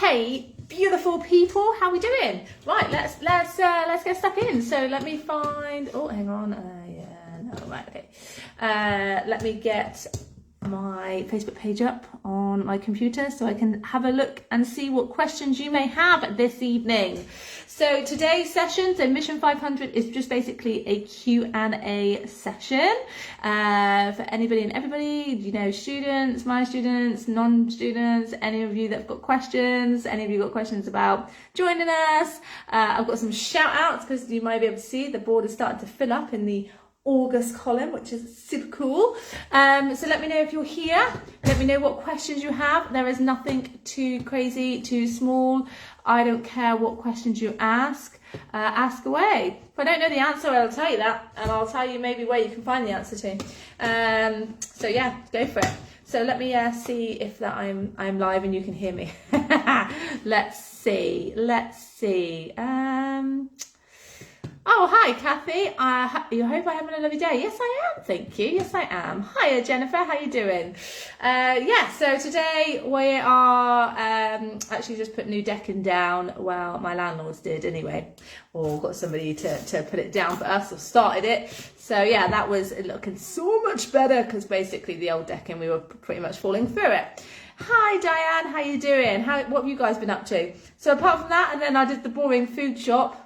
Hey, beautiful people, how we doing? Right, let's get stuck in. So let me find. Oh, hang on. Okay. Let me get my Facebook page up on my computer so I can have a look and see what questions you may have this evening. So today's session, so Mission 500, is just basically a Q&A session for anybody and everybody, you know, students, my students, non-students, any of you that have got questions, any of you got questions about joining us. I've got some shout outs because you might be able to see the board is starting to fill up in the August column, which is super cool. So let me know if you're here. Let me know what questions you have. There is nothing too crazy, too small. I don't care what questions you ask. Ask away. If I don't know the answer, I'll tell you that, and I'll tell you maybe where you can find the answer to. So yeah, go for it. So let me see if that I'm live and you can hear me. Let's see. Oh, hi, Kathy. I hope I'm having a lovely day. Yes, I am. Thank you. Yes, I am. Hiya, Jennifer. How you doing? Yeah, so today we are actually just put new decking down. Well, my landlords did anyway, or got somebody to put it down for us, or started it. So yeah, that was looking so much better because basically the old decking, we were pretty much falling through it. Hi, Diane. How you doing? What have you guys been up to? So apart from that, and then I did the boring food shop.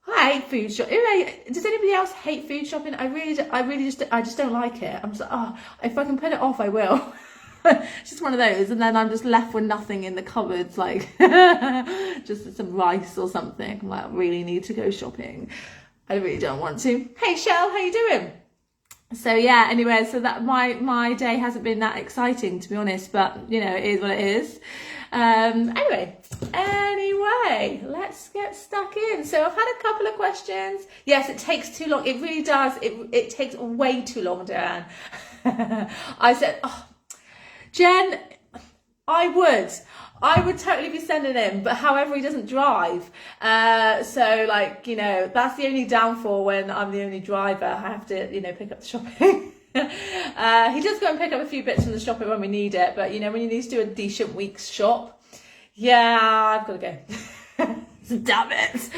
I hate food shopping. Does anybody else hate food shopping? I just don't like it. I'm just like, oh, if I can put it off, I will. It's just one of those, and then I'm just left with nothing in the cupboards, like just some rice or something. I'm like, I really need to go shopping. I really don't want to. Hey, Shell, how you doing? So yeah, anyway, so that my day hasn't been that exciting, to be honest, but you know, it is what it is. Anyway, let's get stuck in. So I've had a couple of questions. Yes, it takes too long. It really does. It takes way too long, Diane. I said, oh, Jen, I would totally be sending him, but however, he doesn't drive. So like, you know, that's the only downfall when I'm the only driver. I have to, you know, pick up the shopping. He does go and pick up a few bits from the shopping when we need it, but you know, when you need to do a decent week's shop, yeah, I've got to go. Damn it.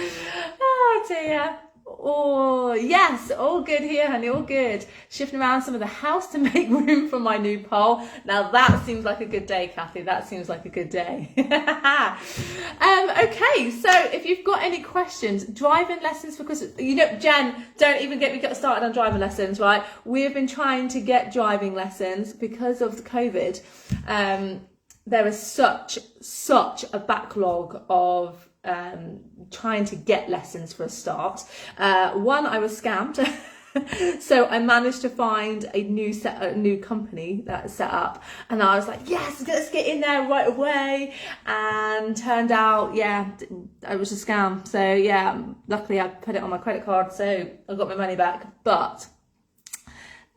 Oh dear. Oh yes, all good here, honey, all good. Shifting around some of the house to make room for my new pole. Now that seems like a good day, Kathy. That seems like a good day. Okay, so if you've got any questions, driving lessons for Christmas. You know, Jen, don't even get me started on driving lessons, right? We have been trying to get driving lessons because of the COVID. There is such a backlog of trying to get lessons for a start. One, I was scammed. So I managed to find a new company that set up, and I was like, yes, let's get in there right away. And turned out, yeah, it was a scam. So yeah, luckily I put it on my credit card, so I got my money back. But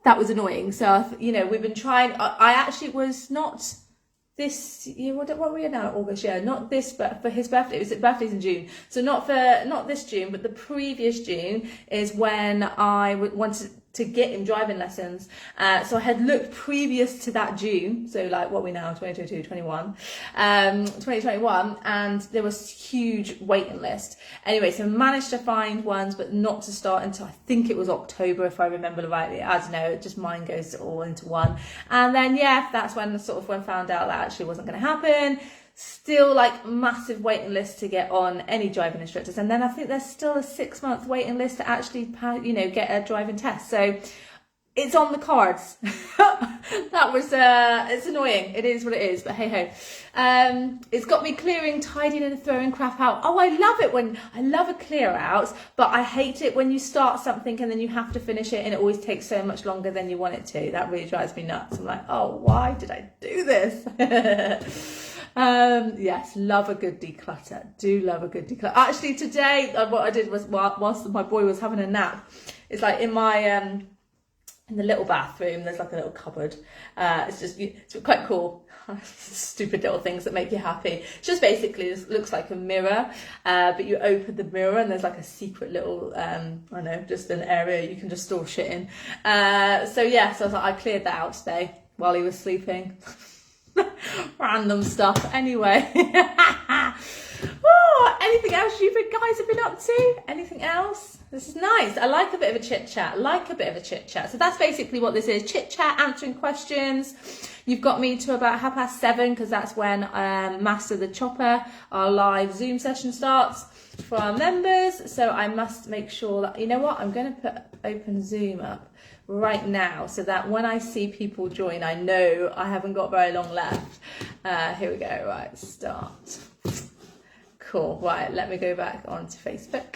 that was annoying. So you know, we've been trying. I actually was not this year, what are we in now? August, yeah, not this, but for his birthday. His birthday's in June, so not this June, but the previous June is when I wanted to get him driving lessons. So I had looked previous to that June, so like what we now, 2022, 2021, and there was huge waiting list. Anyway, so I managed to find ones, but not to start until I think it was October, if I remember rightly. I don't know, just mine goes all into one. And then yeah, that's when I found out that actually wasn't going to happen. Still like massive waiting list to get on any driving instructors, and then I think there's still a 6-month waiting list to actually, you know, get a driving test. So it's on the cards. That was it's annoying. It is what it is, but hey ho. It's got me clearing, tidying, and throwing crap out. Oh, I love it when I love a clear out, but I hate it when you start something and then you have to finish it, and it always takes so much longer than you want it to. That really drives me nuts. I'm like, oh, why did I do this? Yes, love a good declutter. Do love a good declutter. Actually, today what I did was, whilst my boy was having a nap, it's like in my in the little bathroom, there's like a little cupboard. It's quite cool. Stupid little things that make you happy. Just basically, it looks like a mirror, but you open the mirror and there's like a secret little, I don't know, just an area you can just store shit in. So yeah, so I was like, I cleared that out today while he was sleeping. Random stuff. Anyway, you guys have been up to? Anything else? This is nice. I like a bit of a chit chat. So that's basically what this is. Chit chat, answering questions. You've got me to about 7:30 because that's when Master the Chopper, our live Zoom session starts for our members. So I must make sure that, you know what, I'm going to put open Zoom up right now so that when I see people join, I know I haven't got very long left. Here we go. Right, start. Cool. Right, let me go back onto Facebook.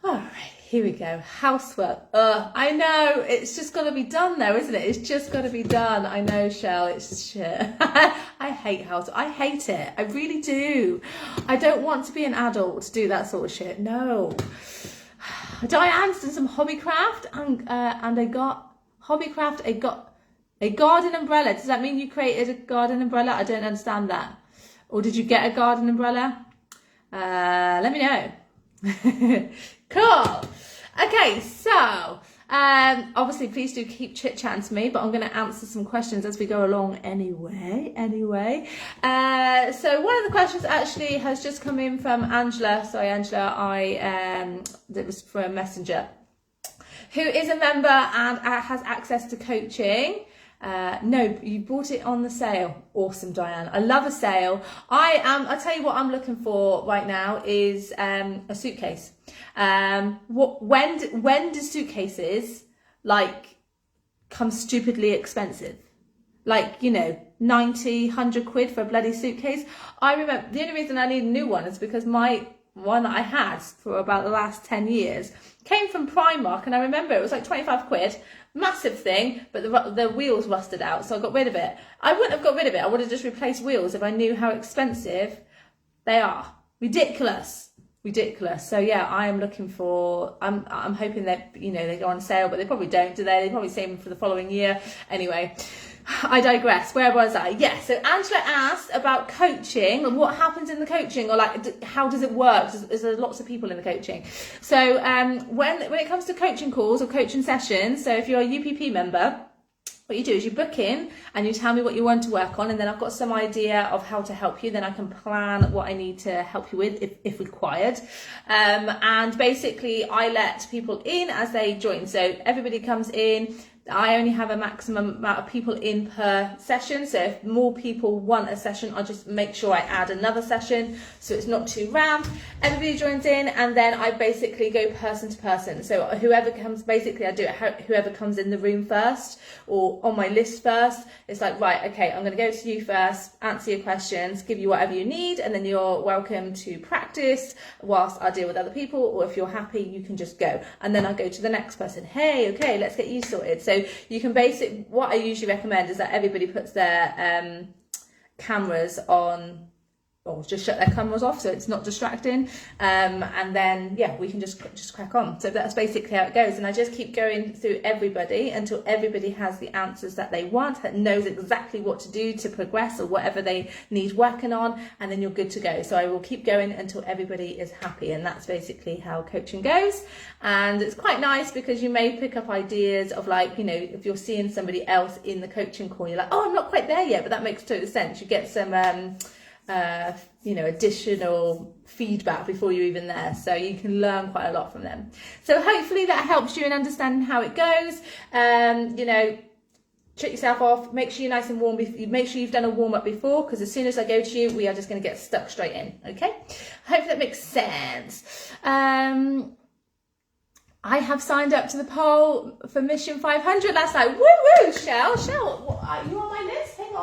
All right, here we go. Housework. I know, it's just got to be done though, isn't it? It's just got to be done. I know, Shell, it's shit. I hate housework. I hate it. I really do. I don't want to be an adult to do that sort of shit. No. Diane's done some hobbycraft and I got a garden umbrella. Does that mean you created a garden umbrella? I don't understand that. Or did you get a garden umbrella? Let me know. Cool. Okay, so obviously please do keep chit-chatting to me, but I'm going to answer some questions as we go along anyway. So one of the questions actually has just come in from Angela. Sorry, Angela, that was from Messenger, who is a member and has access to coaching. No, you bought it on the sale. Awesome, Diane. I love a sale. I'll tell you what I'm looking for right now is a suitcase. When do suitcases like come stupidly expensive? Like, you know, 90, 100 quid for a bloody suitcase. I remember the only reason I need a new one is because my one that I had for about the last 10 years came from Primark, and I remember it was like 25 quid. Massive thing, but the wheels rusted out, so I got rid of it. I wouldn't have got rid of it. I would have just replaced wheels if I knew how expensive they are. Ridiculous. So yeah, I am looking for. I'm hoping that, you know, they go on sale, but they probably don't, do they? They probably save them for the following year. Anyway, I digress. Where was I? Yeah. So Angela asked about coaching and what happens in the coaching, or like how does it work? There's lots of people in the coaching. So when it comes to coaching calls or coaching sessions, so if you're a UPP member, what you do is you book in and you tell me what you want to work on, and then I've got some idea of how to help you. Then I can plan what I need to help you with if required. And basically I let people in as they join. So everybody comes in. I only have a maximum amount of people in per session. So if more people want a session, I'll just make sure I add another session so it's not too rammed. Everybody joins in, and then I basically go person to person. So whoever comes, basically I do it whoever comes in the room first or on my list first. It's like, right, okay, I'm going to go to you first, answer your questions, give you whatever you need, and then you're welcome to practice whilst I deal with other people, or if you're happy, you can just go. And then I go to the next person. Hey, okay, let's get you sorted. So you can what I usually recommend is that everybody puts their cameras on, or just shut their cameras off so it's not distracting, and then yeah, we can just crack on. So that's basically how it goes, and I just keep going through everybody until everybody has the answers that they want, that knows exactly what to do to progress or whatever they need working on, and then you're good to go. So I will keep going until everybody is happy, and that's basically how coaching goes. And it's quite nice because you may pick up ideas of, like, you know, if you're seeing somebody else in the coaching call, you're like, oh, I'm not quite there yet, but that makes total sense. You get some you know, additional feedback before you're even there, so you can learn quite a lot from them. So hopefully that helps you in understanding how it goes. You know, treat yourself off, make sure you're nice and warm, make sure you've done a warm-up before, because as soon as I go to you, we are just going to get stuck straight in. Okay, hope that makes sense. I have signed up to the poll for Mission 500 last night. Woo woo, Shell, are you on my list? Hang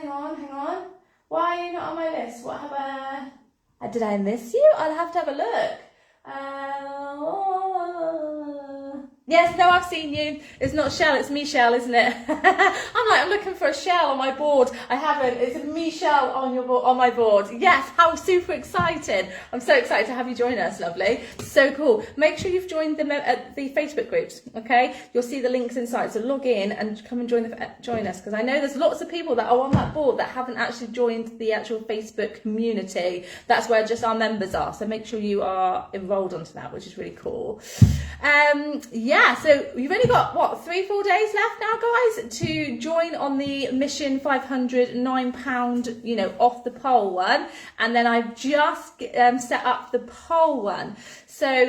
on. Why are you not on my list? What have did I miss you? I'll have to have a look. Yes, no, I've seen you. It's not Shell, it's Michelle, isn't it? I'm looking for a Shell on my board. I haven't. It's Michelle on my board. Yes, how super excited. I'm so excited to have you join us, lovely. So cool. Make sure you've joined the Facebook groups, okay? You'll see the links inside. So log in and come and join us, because I know there's lots of people that are on that board that haven't actually joined the actual Facebook community. That's where just our members are. So make sure you are enrolled onto that, which is really cool. Yeah. yeah, so you've only got, what, 3-4 days left now, guys, to join on the Mission 500 £9, you know, off the pole one. And then I've just set up the pole one. So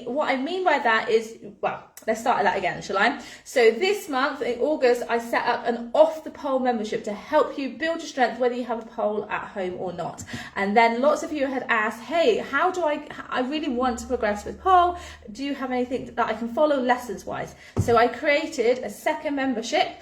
what I mean by that is, well, let's start at that again, shall I? So this month, in August, I set up an off the pole membership to help you build your strength, whether you have a pole at home or not. And then lots of you had asked, hey, how do I really want to progress with pole. Do you have anything that I can follow lessons wise? So I created a second membership,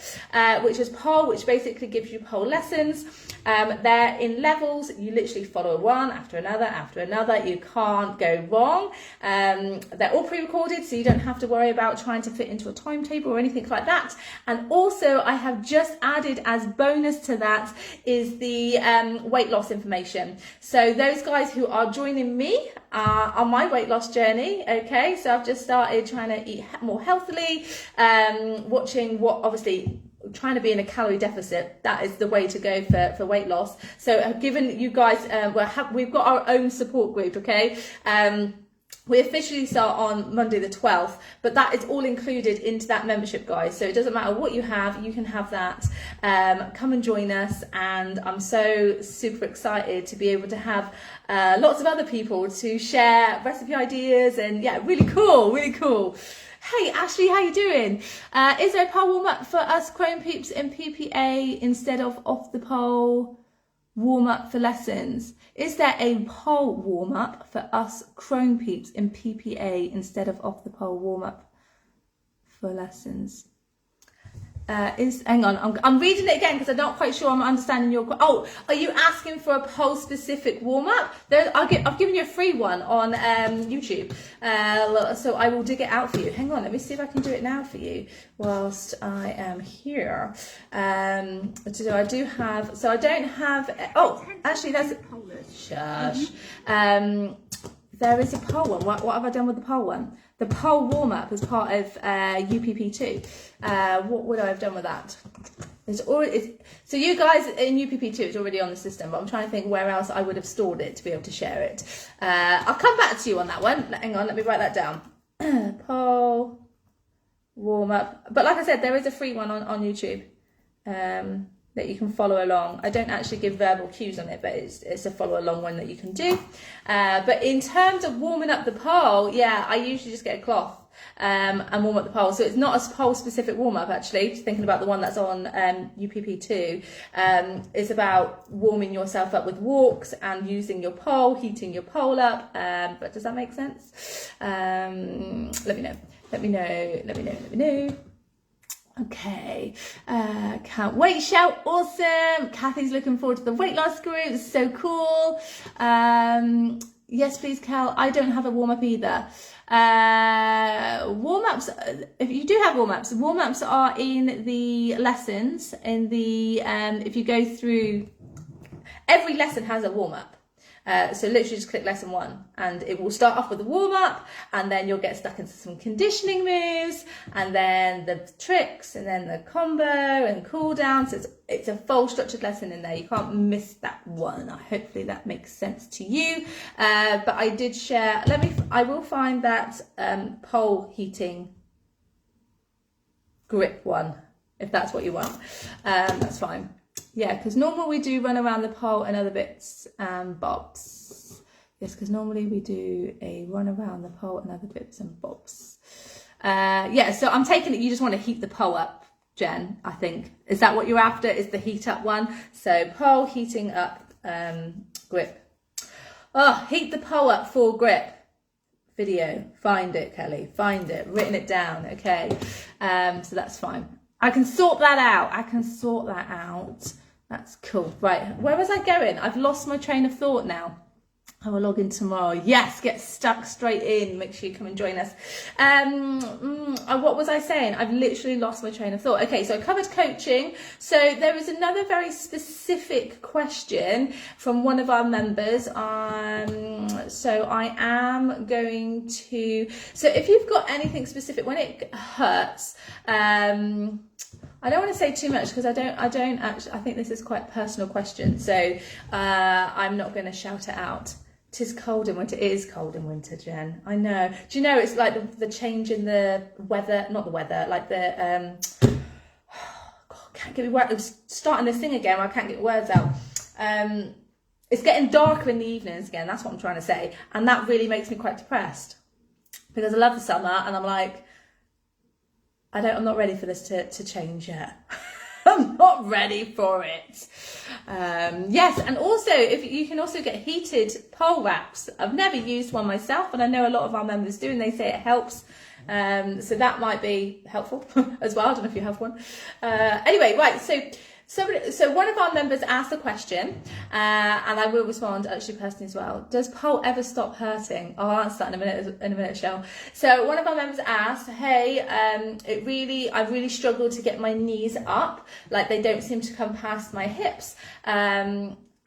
which is pole, which basically gives you pole lessons. They're in levels. You literally follow one after another after another. You can't go wrong. They're all pre-recorded, so you don't have to worry about trying to fit into a timetable or anything like that. And also I have just added as bonus to that is the weight loss information. So those guys who are joining me on my weight loss journey, okay, so I've just started trying to eat more healthily, watching what, obviously, trying to be in a calorie deficit. That is the way to go for weight loss. So I've given you guys, we've got our own support group, okay? We officially start on Monday the 12th, but that is all included into that membership, guys. So it doesn't matter what you have, you can have that. Come and join us. And I'm so super excited to be able to have lots of other people to share recipe ideas, and yeah, really cool, really cool. Hey Ashley, how you doing? Is there a pole warm up for us Chrome peeps in PPA instead of off the pole warm up for lessons? Is there a pole warm up for us Chrome peeps in PPA instead of off the pole warm up for lessons? Hang on, I'm reading it again because I'm not quite sure I'm understanding your. Oh, are you asking for a pole specific warm up? I've given you a free one on YouTube, so I will dig it out for you. Hang on, let me see if I can do it now for you whilst I am here. So I do have. So I don't have. Oh, actually, there's. Shush. There is a pole one. What have I done with the pole one? The pole warm-up is part of UPP2. What would I have done with that? So you guys in UPP2, it's already on the system, but I'm trying to think where else I would have stored it to be able to share it. I'll come back to you on that one. Hang on, let me write that down. Pole warm-up. But like I said, there is a free one on YouTube. That you can follow along. I don't actually give verbal cues on it, but it's a follow along one that you can do. But in terms of warming up the pole, yeah, I usually just get a cloth and warm up the pole. So it's not a pole specific warm up, actually. Just thinking about the one that's on UPP2, it's about warming yourself up with walks and using your pole, heating your pole up. But does that make sense? Let me know. Okay, can't wait, shout, awesome. Kathy's looking forward to the weight loss group, it's so cool. Yes, please, Cal. I don't have a warm-up either. Warm-ups, if you do have warm-ups are in the lessons, in the, if you go through, every lesson has a warm-up. So literally just click lesson 1 and it will start off with a warm-up, and then you'll get stuck into some conditioning moves, and then the tricks, and then the combo and cool down. So it's a full structured lesson in there. You can't miss that one. Hopefully that makes sense to you. But I did share, I will find that pole heating grip one, if that's what you want. That's fine. Yeah, because normally we do run around the pole and other bits and bobs. Yes, because normally we do a run around the pole and other bits and bobs. Yeah, so I'm taking it you just want to heat the pole up, Jen, I think. Is that what you're after? Is the heat up one? So pole heating up grip. Oh, heat the pole up for grip. Video. Find it, Kelly. Find it. Written it down. Okay. So that's fine. I can sort that out. That's cool. Right, where was I going? I've lost my train of thought now. I will log in tomorrow. Yes, get stuck straight in. Make sure you come and join us. What was I saying? I've literally lost my train of thought. Okay, so I covered coaching. So there is another very specific question from one of our members. So I am going to. So if you've got anything specific, when it hurts, I don't want to say too much because I don't actually. I think this is quite a personal question, so I'm not going to shout it out. 'Tis cold in winter. It is cold in winter, Jen. I know. Do you know it's like the change in the weather, not the weather, like the God, I can't get my words. I'm starting this thing again. I can't get words out. It's getting darker in the evenings again. That's what I'm trying to say, and that really makes me quite depressed because I love the summer, and I'm like, I'm not ready for this to change yet. I'm not ready for it. Yes, and also if you can also get heated pole wraps. I've never used one myself, and I know a lot of our members do, and they say it helps. So that might be helpful as well. I don't know if you have one. Anyway, right. So one of our members asked a question, and I will respond actually personally as well. Does pole ever stop hurting? I'll answer that in a minute, Shell. So one of our members asked, hey, I really struggle to get my knees up, like they don't seem to come past my hips.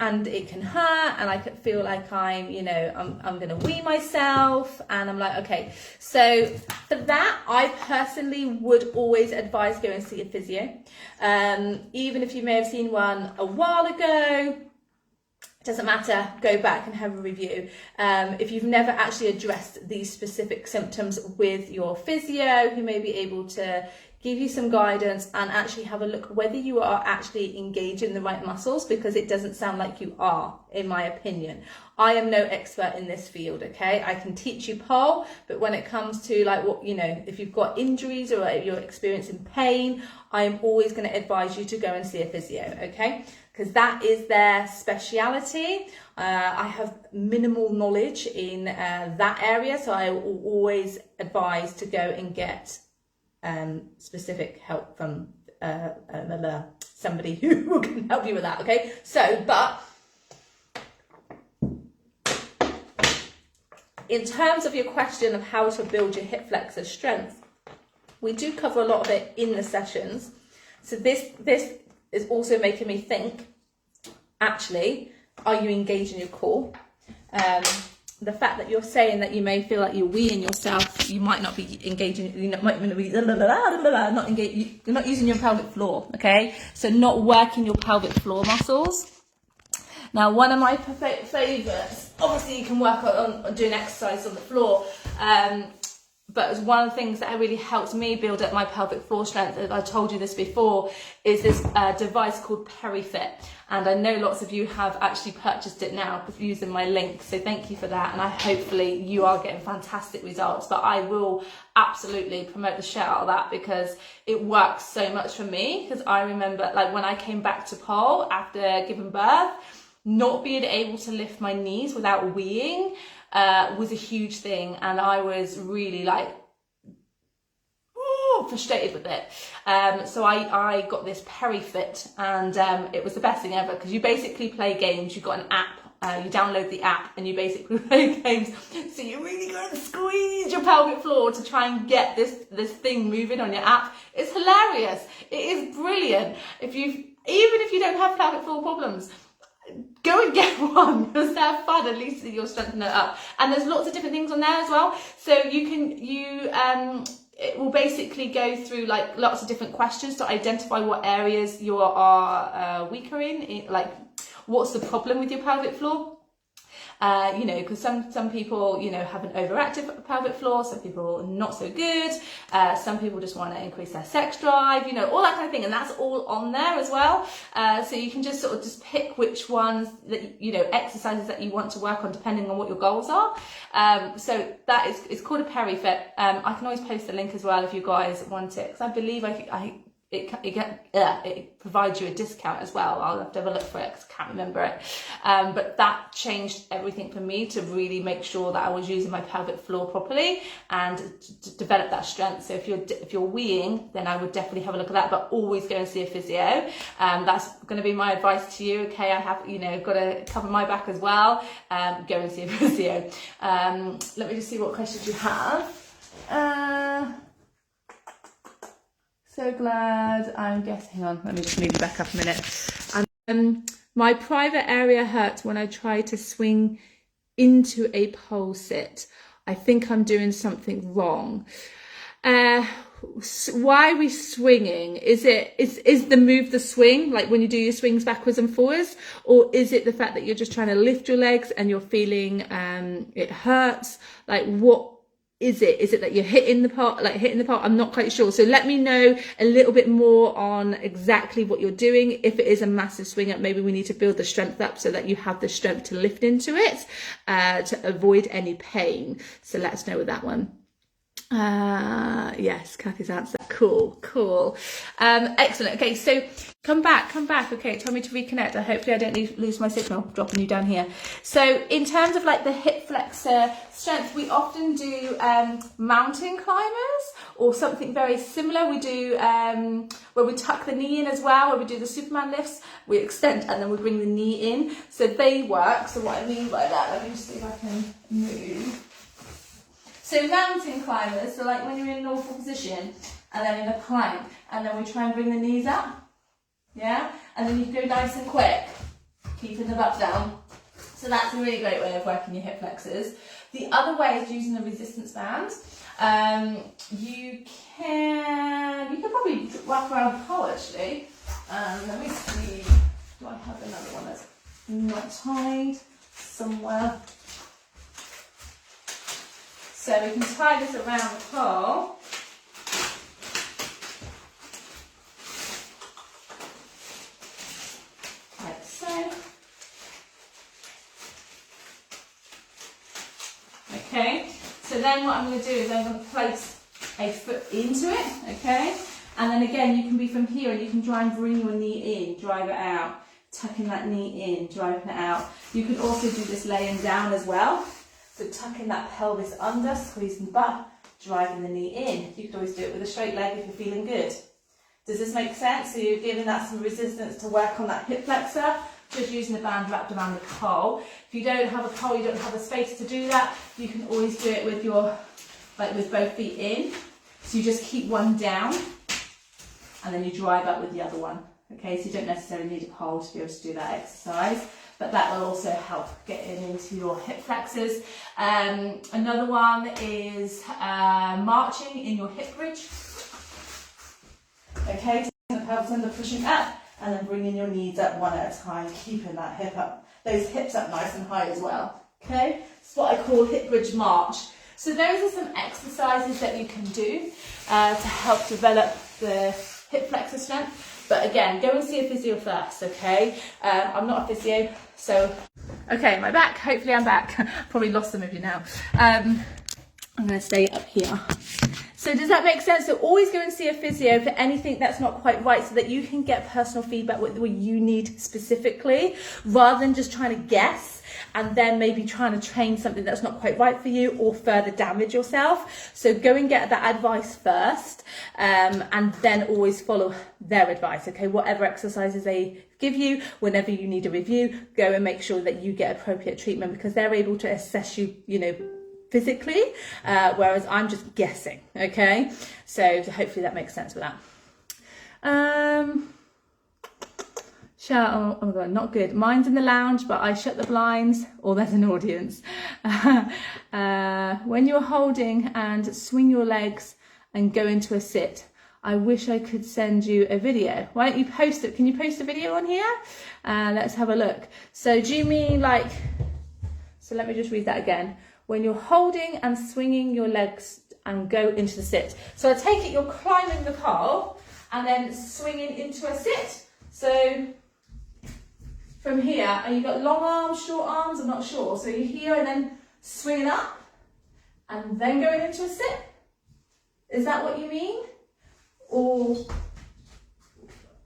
And it can hurt, and I could feel like I'm going to wee myself, and I'm like, okay. So for that, I personally would always advise going to see a physio. Even if you may have seen one a while ago, it doesn't matter, go back and have a review. If you've never actually addressed these specific symptoms with your physio, who may be able to give you some guidance and actually have a look whether you are actually engaging the right muscles, because it doesn't sound like you are, in my opinion. I am no expert in this field, okay? I can teach you pole, but when it comes to like what, if you've got injuries or if you're experiencing pain, I am always going to advise you to go and see a physio, okay? Because that is their speciality. I have minimal knowledge in that area, so I will always advise to go and get specific help from somebody who can help you with that, okay? So, but in terms of your question of how to build your hip flexor strength, we do cover a lot of it in the sessions. So this is also making me think, actually, are you engaging your core? The fact that you're saying that you may feel like you're weeing yourself, you might not be engaging, might be not engaging, you're not using your pelvic floor, okay? So not working your pelvic floor muscles. Now, one of my favourites, obviously you can work on doing exercise on the floor, but it's one of the things that really helps me build up my pelvic floor strength, I told you this before, is this device called PeriFit. And I know lots of you have actually purchased it now using my link. So thank you for that. And hopefully you are getting fantastic results. But I will absolutely promote the shit out of that because it works so much for me. Because I remember like when I came back to pole after giving birth, not being able to lift my knees without weeing was a huge thing. And I was really like, frustrated with it. So I got this PeriFit, and it was the best thing ever because you basically play games. You've got an app, you download the app and you basically play games. So you really got to squeeze your pelvic floor to try and get this thing moving on your app. It's hilarious. It is brilliant. Even if you don't have pelvic floor problems, go and get one because have fun. At least you'll strengthen it up. And there's lots of different things on there as well. So it will basically go through like lots of different questions to identify what areas you are weaker in, like what's the problem with your pelvic floor. Because some people, have an overactive pelvic floor, some people not so good, some people just want to increase their sex drive, all that kind of thing, and that's all on there as well. So you can just sort of just pick which ones that, exercises that you want to work on depending on what your goals are. So that is, it's called a PeriFit. I can always post the link as well if you guys want it, because I believe it provides you a discount as well. I'll have to have a look for it because I can't remember it. But that changed everything for me to really make sure that I was using my pelvic floor properly and to develop that strength. So if you're weeing, then I would definitely have a look at that, but always go and see a physio. That's going to be my advice to you. Okay, I have, got to cover my back as well. Go and see a physio. Let me just see what questions you have. So glad I'm guessing. Hang on, let me just move you back up a minute. My private area hurts when I try to swing into a pole sit. I think I'm doing something wrong. why are we swinging? Is the move the swing, like when you do your swings backwards and forwards, or is it the fact that you're just trying to lift your legs and you're feeling it hurts? Like, what is it? Is it that you're hitting the part? I'm not quite sure. So let me know a little bit more on exactly what you're doing. If it is a massive swing up, maybe we need to build the strength up so that you have the strength to lift into it to avoid any pain. So let us know with that one. Yes, Kathy's answer. Cool. Excellent. Okay, so come back. Okay, tell me to reconnect. Hopefully I don't lose my signal, dropping you down here. So in terms of like the hip flexor strength, we often do mountain climbers or something very similar. We do where we tuck the knee in as well, where we do the Superman lifts, we extend and then we bring the knee in. So they work. So what I mean by that, let me just see if I can move. So mountain climbers, so like when you're in a normal position and then in a plank, and then we try and bring the knees up, yeah? And then you go nice and quick, keeping the butt down. So that's a really great way of working your hip flexors. The other way is using the resistance band. You can probably wrap around the pole actually. Let me see, do I have another one that's not tied somewhere? So we can tie this around the pole. Like so. Okay, so then what I'm going to do is I'm going to place a foot into it, okay? And then again, you can be from here and you can try and bring your knee in, drive it out, tucking that knee in, driving it out. You could also do this laying down as well. So tucking that pelvis under, squeezing the butt, driving the knee in. You could always do it with a straight leg if you're feeling good. Does this make sense? So you're giving that some resistance to work on that hip flexor, just using the band wrapped around the pole. If you don't have a pole, you don't have the space to do that, you can always do it with with both feet in. So you just keep one down and then you drive up with the other one. Okay, so you don't necessarily need a pole to be able to do that exercise, but that will also help getting into your hip flexors. Another one is marching in your hip bridge. Okay, taking the pelvis under, pushing up, and then bringing your knees up one at a time, keeping that hip up, those hips up nice and high as well. Okay, it's what I call hip bridge march. So those are some exercises that you can do to help develop the hip flexor strength. But again, go and see a physio first, okay? I'm not a physio, so... Okay, am I back? Hopefully I'm back. Probably lost some of you now. I'm going to stay up here. So does that make sense? So always go and see a physio for anything that's not quite right so that you can get personal feedback what you need specifically, rather than just trying to guess and then maybe trying to train something that's not quite right for you or further damage yourself. So go and get that advice first, and then always follow their advice, okay? Whatever exercises they give you, whenever you need a review, go and make sure that you get appropriate treatment, because they're able to assess you, physically, whereas I'm just guessing, okay? So hopefully that makes sense with that. Oh my god, not good. Mine's in the lounge, but I shut the blinds, or there's an audience. When you're holding and swing your legs and go into a sit, I wish I could send you a video. Why don't you post it? Can you post a video on here? Let's have a look. So do you mean like, so let me just read that again. When you're holding and swinging your legs and go into the sit. So I take it you're climbing the pole and then swinging into a sit. So from here, and you've got long arms, short arms, I'm not sure. So you're here and then swinging up and then going into a sit. Is that what you mean? Or if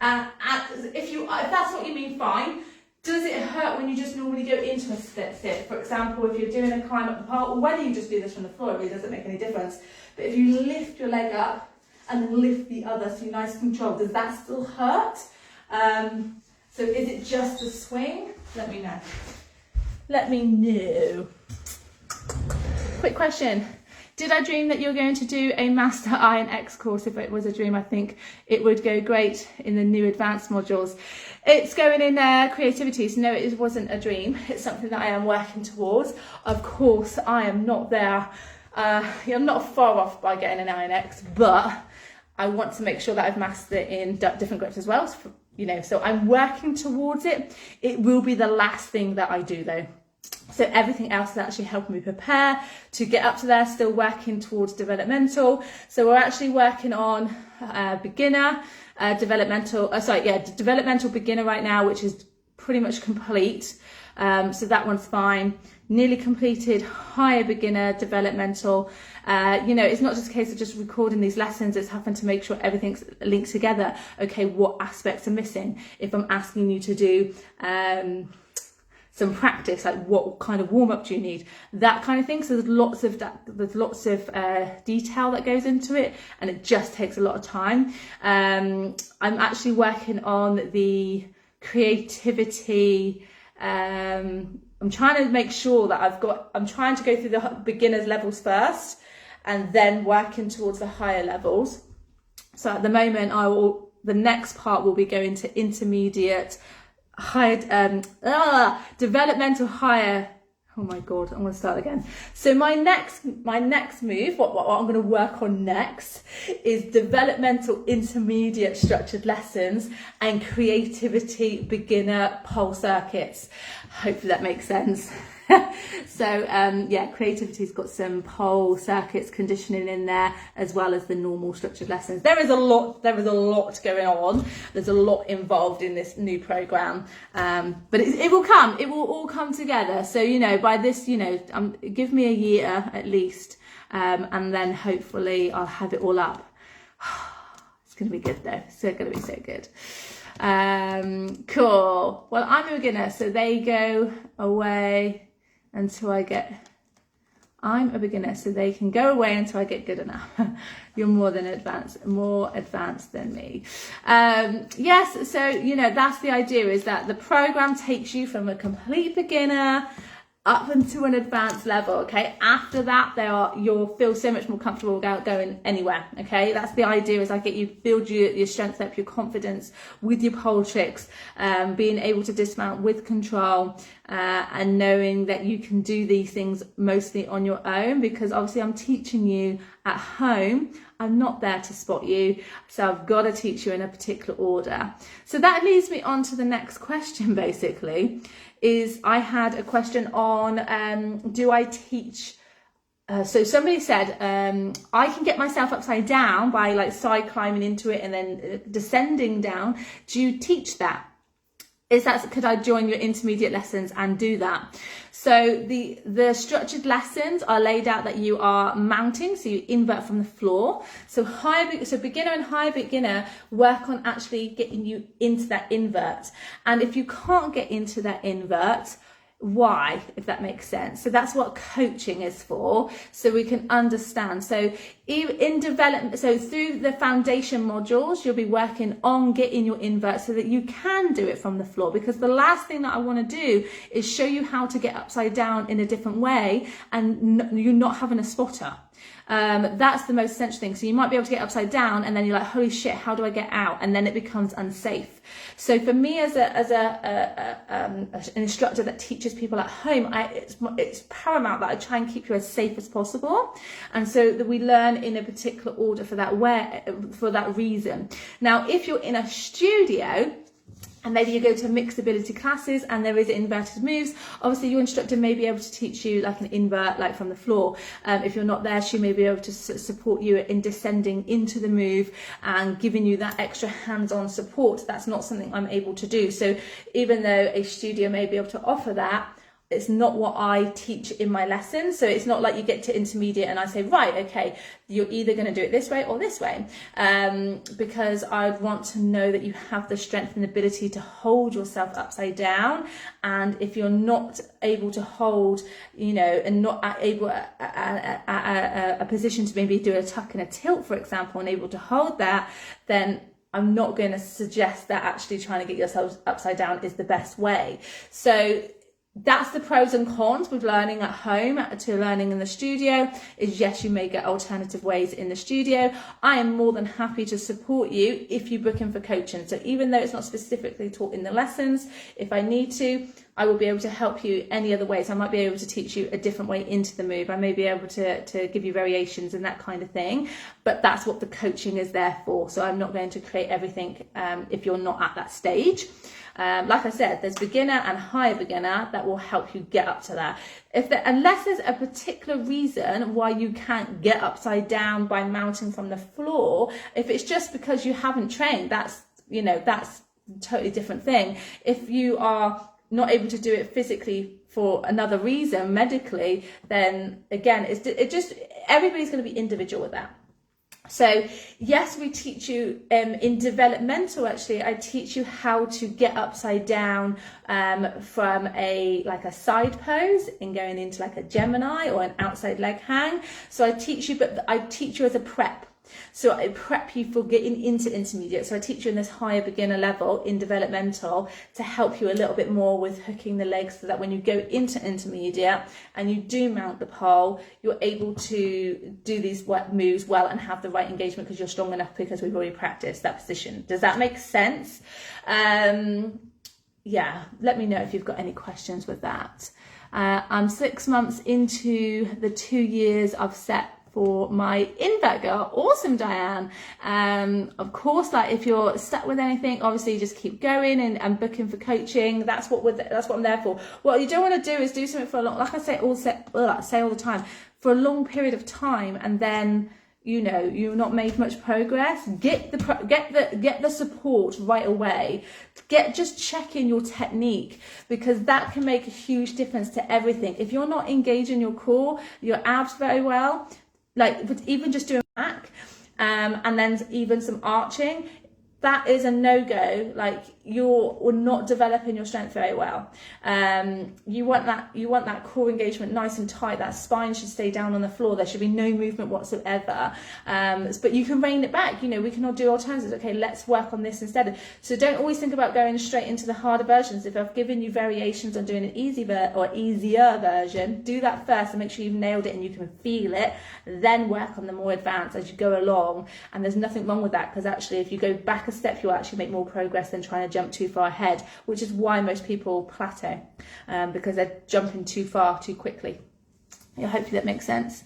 that's what you mean, fine. Does it hurt when you just normally go into a sit? For example, if you're doing a climb up the pole, or whether you just do this from the floor, it really doesn't make any difference. But if you lift your leg up and then lift the other, so you're nice and controlled, does that still hurt? So is it just a swing? Let me know. Let me know. Quick question. Did I dream that you're going to do a Master Iron X course? If it was a dream, I think it would go great in the new advanced modules. It's going in creativity, so no, it wasn't a dream. It's something that I am working towards. Of course, I am not there. I'm not far off by getting an Iron X, but I want to make sure that I've mastered it in different grips as well. So I'm working towards it. It will be the last thing that I do though. So everything else is actually helping me prepare to get up to there, still working towards developmental. So we're actually working on beginner, developmental beginner right now, which is pretty much complete. So that one's fine. Nearly completed higher beginner, developmental. It's not just a case of just recording these lessons, it's having to make sure everything's linked together. Okay, what aspects are missing? If I'm asking you to do some practice, like what kind of warm-up do you need? That kind of thing. So there's lots of detail that goes into it, and it just takes a lot of time. I'm actually working on the creativity. I'm trying to make sure that I'm trying to go through the beginners levels first and then working towards the higher levels. So at the moment, the next part will be going to intermediate, developmental higher. Oh my God, I'm going to start again. So my next move, what I'm going to work on next is developmental intermediate structured lessons and creativity beginner pole circuits. Hopefully that makes sense. So creativity's got some pole circuits conditioning in there, as well as the normal structured lessons. There is a lot going on. There's a lot involved in this new program, but it will come. It will all come together. So by this, give me a year at least, and then hopefully I'll have it all up. It's gonna be good though. It's gonna be so good. Cool. Well, I'm a beginner, so they go away until I'm a beginner, so they can go away until I get good enough. You're more advanced than me. Yes, so that's the idea, is that the program takes you from a complete beginner up into an advanced level. Okay, after that you'll feel so much more comfortable without going anywhere. Okay, that's the idea, is I get you build your strength up, your confidence with your pole tricks, being able to dismount with control, and knowing that you can do these things mostly on your own, because obviously I'm teaching you at home. I'm not there to spot you, so I've got to teach you in a particular order. So that leads me on to the next question, basically, is I had a question on, do I teach, so somebody said, I can get myself upside down by like side climbing into it and then descending down. Do you teach that? Could I join your intermediate lessons and do that? So the structured lessons are laid out that you are mounting, so you invert from the floor. So beginner and high beginner work on actually getting you into that invert. And if you can't get into that invert, why, if that makes sense? So that's what coaching is for, so we can understand. So in development, so through the foundation modules, you'll be working on getting your invert so that you can do it from the floor, because the last thing that I want to do is show you how to get upside down in a different way and you're not having a spotter. That's the most essential thing. So you might be able to get upside down and then you're like, holy shit, how do I get out? And then it becomes unsafe. So for me as an instructor that teaches people at home, it's paramount that I try and keep you as safe as possible. And so that we learn in a particular order for that reason. Now, if you're in a studio, and maybe you go to mixed ability classes and there is inverted moves, obviously your instructor may be able to teach you like an invert, like from the floor. If you're not there, she may be able to support you in descending into the move and giving you that extra hands-on support. That's not something I'm able to do. So even though a studio may be able to offer that, it's not what I teach in my lessons. So it's not like you get to intermediate and I say, right, okay, you're either going to do it this way or this way. Because I want to know that you have the strength and ability to hold yourself upside down. And if you're not able to hold, and not able a position to maybe do a tuck and a tilt, for example, and able to hold that, then I'm not going to suggest that actually trying to get yourself upside down is the best way. So that's the pros and cons with learning at home to learning in the studio. Is yes, you may get alternative ways in the studio. I am more than happy to support you if you book in for coaching. So even though it's not specifically taught in the lessons, if I need to, I will be able to help you any other ways. I might be able to teach you a different way into the move. I may be able to give you variations and that kind of thing, but that's what the coaching is there for. So I'm not going to create everything if you're not at that stage. Like I said, there's beginner and higher beginner that will help you get up to that. Unless there's a particular reason why you can't get upside down by mounting from the floor, if it's just because you haven't trained, that's a totally different thing. If you are not able to do it physically for another reason, medically, then again, everybody's going to be individual with that. So yes, we teach you in developmental, actually, I teach you how to get upside down from a side pose and going into like a Gemini or an outside leg hang. So I teach you, but I teach you as a prep. So I prep you for getting into intermediate. So I teach you in this higher beginner level in developmental to help you a little bit more with hooking the legs, so that when you go into intermediate and you do mount the pole, you're able to do these moves well and have the right engagement because you're strong enough, because we've already practiced that position. Does that make sense? Yeah, let me know if you've got any questions with that. I'm 6 months into the 2 years I've set for my invert girl. Awesome, Diane. Of course, like if you're stuck with anything, obviously just keep going and booking for coaching. That's what I'm there for. What you don't want to do is do something for a long, like I say all the time, for a long period of time, and then you've not made much progress. Get the support right away. Just check in your technique, because that can make a huge difference to everything. If you're not engaging your core, your abs very well, like even just doing back, and then even some arching, that is a no-go. Like you're not developing your strength very well. You want that core engagement nice and tight. That spine should stay down on the floor. There should be no movement whatsoever. But you can rein it back. We can all do alternatives. Okay, let's work on this instead. So don't always think about going straight into the harder versions. If I've given you variations on doing an easier version, do that first and make sure you've nailed it and you can feel it. Then work on the more advanced as you go along. And there's nothing wrong with that, because actually if you go back a step, you'll actually make more progress than trying to jump too far ahead, which is why most people plateau, because they're jumping too far too quickly. Yeah, hopefully that makes sense.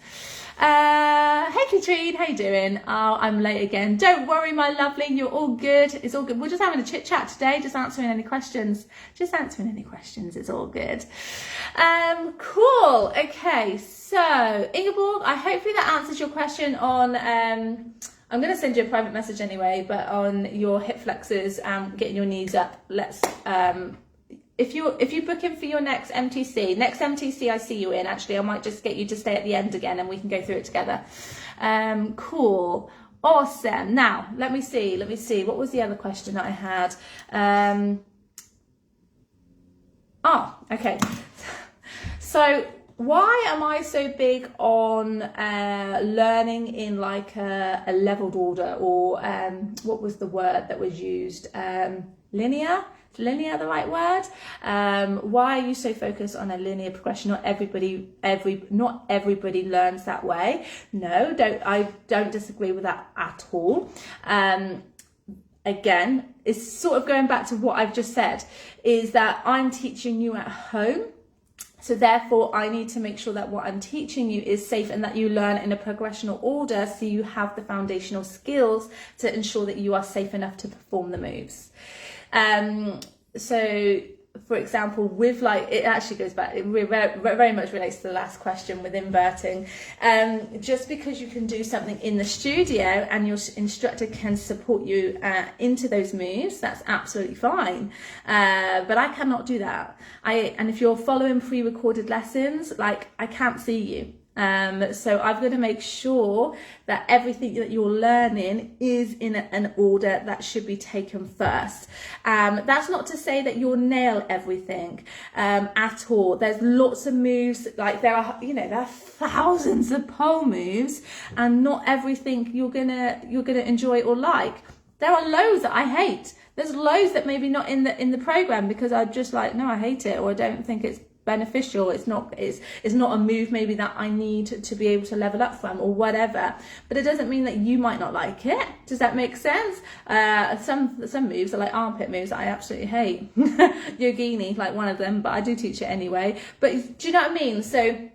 Hey Katrine, how you doing? Oh, I'm late again. Don't worry, my lovely, you're all good. It's all good. We're just having a chit chat today, just answering any questions. It's all good. Cool. Okay, so Ingeborg, hopefully that answers your question on I'm going to send you a private message anyway, but on your hip flexors and getting your knees up. Let's if you book in for your next MTC I see you in, actually I might just get you to stay at the end again and we can go through it together. Cool, awesome. Now let me see, what was the other question that I had? Okay, so why am I so big on learning in like a leveled order, or what was the word that was used? Linear? Is linear the right word? Why are you so focused on a linear progression? Not everybody learns that way. No, I don't disagree with that at all. Again, it's sort of going back to what I've just said, is that I'm teaching you at home. So therefore, I need to make sure that what I'm teaching you is safe and that you learn in a progressional order, so you have the foundational skills to ensure that you are safe enough to perform the moves. So, for example, with it actually goes back, it very much relates to the last question with inverting. Just because you can do something in the studio and your instructor can support you into those moves, that's absolutely fine. But I cannot do that. And if you're following pre-recorded lessons, I can't see you. So I've got to make sure that everything that you're learning is in an order that should be taken first. That's not to say that you'll nail everything at all. There's lots of moves, there are thousands of pole moves, and not everything you're gonna enjoy or like. There are loads that I hate. There's loads that maybe not in the program because I'm just no, I hate it, or I don't think beneficial. It's not a move maybe that I need to be able to level up from or whatever, but it doesn't mean that you might not like it. Does that make sense? Some moves are like armpit moves that I absolutely hate. Yogini, like one of them, but I do teach it anyway. But do you know what I mean? So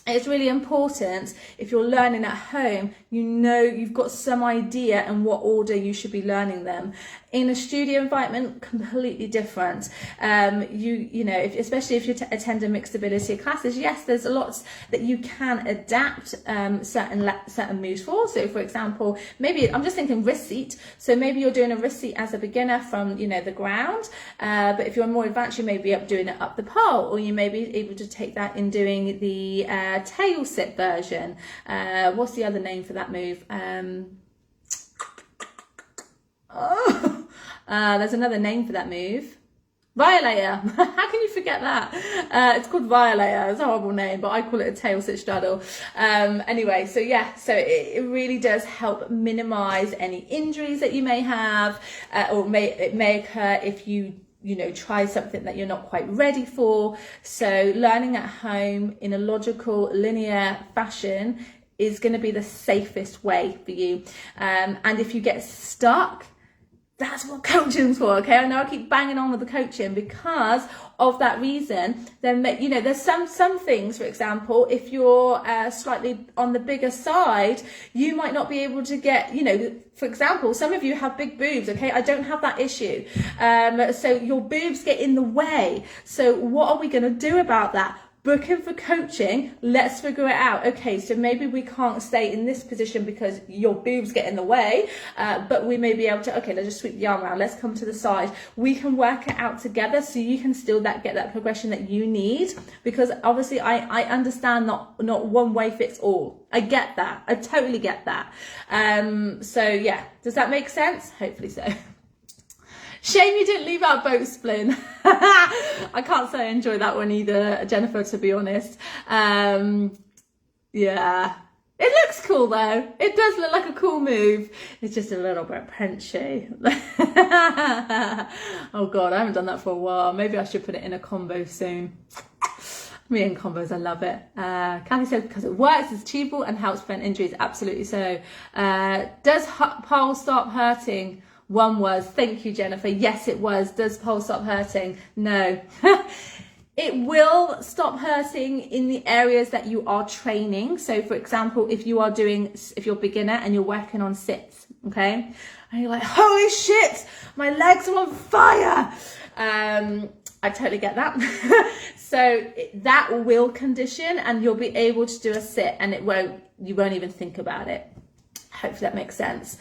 it's really important, if you're learning at home, you know you've got some idea in what order you should be learning them. In a studio environment, completely different. You know, especially if you attend a mixed ability classes, yes, there's a lot that you can adapt certain moves for. So, for example, maybe I'm just thinking wrist seat. So maybe you're doing a wrist seat as a beginner from, you know, the ground. But if you're more advanced, you may be doing it up the pole, or you may be able to take that in doing the tail sit version. What's the other name for that move? There's another name for that move. Violator. How can you forget that? It's called Violator. It's a horrible name, but I call it a tail sit straddle. Anyway, so yeah, so it really does help minimize any injuries that you may have, or it may occur if you know, try something that you're not quite ready for. So learning at home in a logical, linear fashion is going to be the safest way for you. And if you get stuck, that's what coaching's for, okay? I know I keep banging on with the coaching because of that reason. Then, you know, there's some things, for example, if you're slightly on the bigger side, you might not be able to get, you know, for example, some of you have big boobs, okay? I don't have that issue. So your boobs get in the way. So what are we going to do about that? Booking for coaching, let's figure it out. Okay, so maybe we can't stay in this position because your boobs get in the way, but we may be able to, okay, let's just sweep the arm around, let's come to the side. We can work it out together so you can still get that progression that you need, because obviously I understand not one way fits all. I get that. I totally get that. So yeah, does that make sense? Hopefully so. Shame you didn't leave out boat splin. I can't say I enjoy that one either, Jennifer, to be honest. Yeah. It looks cool though. It does look like a cool move. It's just a little bit prenchy. Oh God, I haven't done that for a while. Maybe I should put it in a combo soon. Me and combos, I love it. Kathy said, because it works, it's achievable and helps prevent injuries. Absolutely so. Does pole stop hurting? One was, thank you, Jennifer. Yes, it was. Does pole stop hurting? No. It will stop hurting in the areas that you are training. So, for example, if you're beginner and you're working on sits, okay? And you're like, holy shit, my legs are on fire. I totally get that. So that will condition and you'll be able to do a sit and you won't even think about it. Hopefully that makes sense.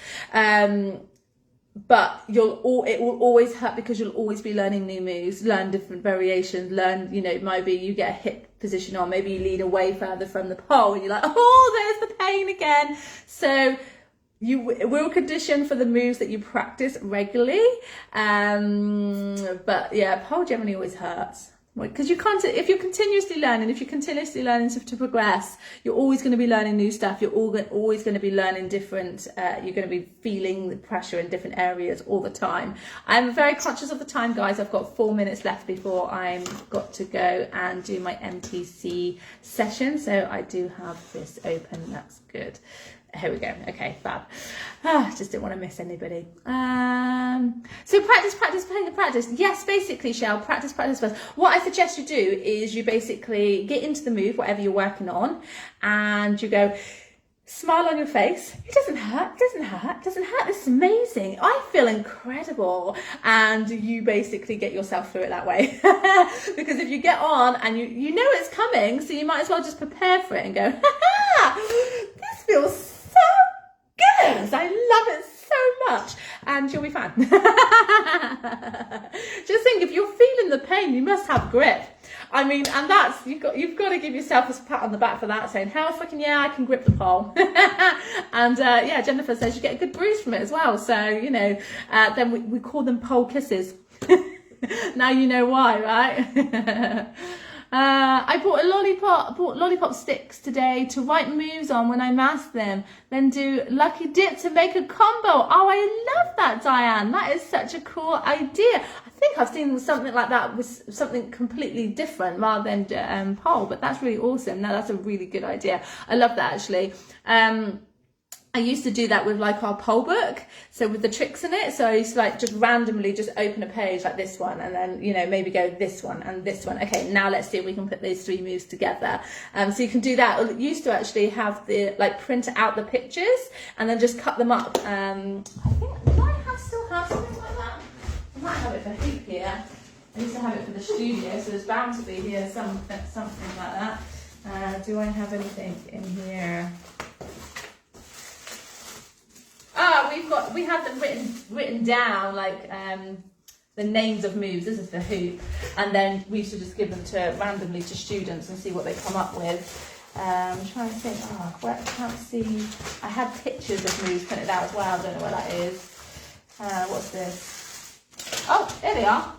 But it will always hurt because you'll always be learning new moves, learn different variations, you know, maybe you get a hip position on, maybe you lean away further from the pole and you're like, oh, there's the pain again. So you will condition for the moves that you practice regularly. But yeah, pole generally always hurts. Because you can't, if you're continuously learning to progress, you're always going to be learning new stuff. You're always going to be learning different, you're going to be feeling the pressure in different areas all the time. I'm very conscious of the time, guys. I've got 4 minutes left before I've got to go and do my MTC session. So I do have this open. That's good. Here we go. Okay, fab. Just didn't want to miss anybody. So practice. Yes, basically, Shell, practice first. What I suggest you do is you basically get into the move, whatever you're working on, and you go, smile on your face. It doesn't hurt. This is amazing. I feel incredible. And you basically get yourself through it that way. Because if you get on and you know it's coming, so you might as well just prepare for it and go, this feels so good. I love it so much. And you'll be fine. Just think, if you're feeling the pain, you must have grip. I mean, and that's, you've got to give yourself a pat on the back for that, saying, hell fucking yeah, I can grip the pole. And yeah, Jennifer says you get a good bruise from it as well. So, you know, then we call them pole kisses. Now you know why, right? I bought lollipop sticks today to write moves on when I mask them. Then do lucky dip to make a combo. Oh, I love that, Diane. That is such a cool idea. I think I've seen something like that with something completely different rather than pole, but that's really awesome. Now that's a really good idea. I love that actually. I used to do that with like our pole book, so with the tricks in it. So I used to like just randomly just open a page like this one, and then, you know, maybe go this one and this one. Okay, now let's see if we can put these 3 moves together. So you can do that. I used to actually have the like print out the pictures and then just cut them up. I think, do I still have something like that? I might have it for hoop here. I used to have it for the studio, so there's bound to be here something like that. Do I have anything in here? We have them written down, like the names of moves. This is the hoop, and then we used to just give them to randomly to students and see what they come up with. I'm trying to think. Oh, where I can't see. I had pictures of moves printed out as well. I don't know where that is. What's this? Oh, there they are.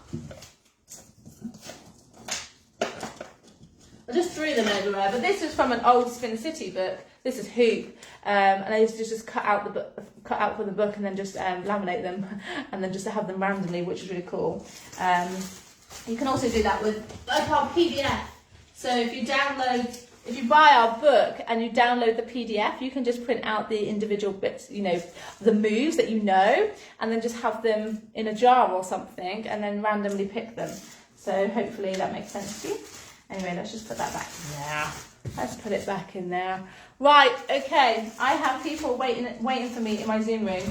I just threw them everywhere, but this is from an old Spin City book. This is hoop, and I used to just cut out for the book and then just laminate them, and then just to have them randomly, which is really cool. You can also do that with like our PDF. So if you buy our book and you download the PDF, you can just print out the individual bits, you know, the moves that you know, and then just have them in a jar or something, and then randomly pick them. So hopefully that makes sense to you. Anyway, let's just put that back in there. Let's put it back in there. Right, okay. I have people waiting for me in my Zoom room.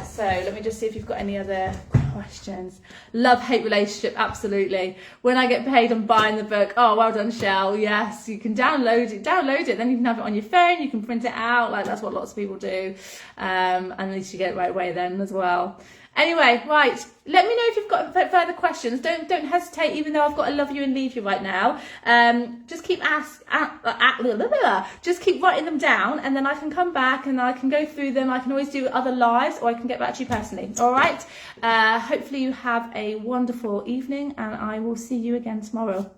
So let me just see if you've got any other questions. Love-hate relationship, absolutely. When I get paid, I'm buying the book. Oh, well done, Shell. Yes, you can download it, then you can have it on your phone, you can print it out. Like, that's what lots of people do. And at least you get it right away then as well. Anyway, right, let me know if you've got further questions. Don't hesitate, even though I've got to love you and leave you right now. Just keep just keep writing them down, and then I can come back and I can go through them. I can always do other lives, or I can get back to you personally. All right. Hopefully you have a wonderful evening, and I will see you again tomorrow.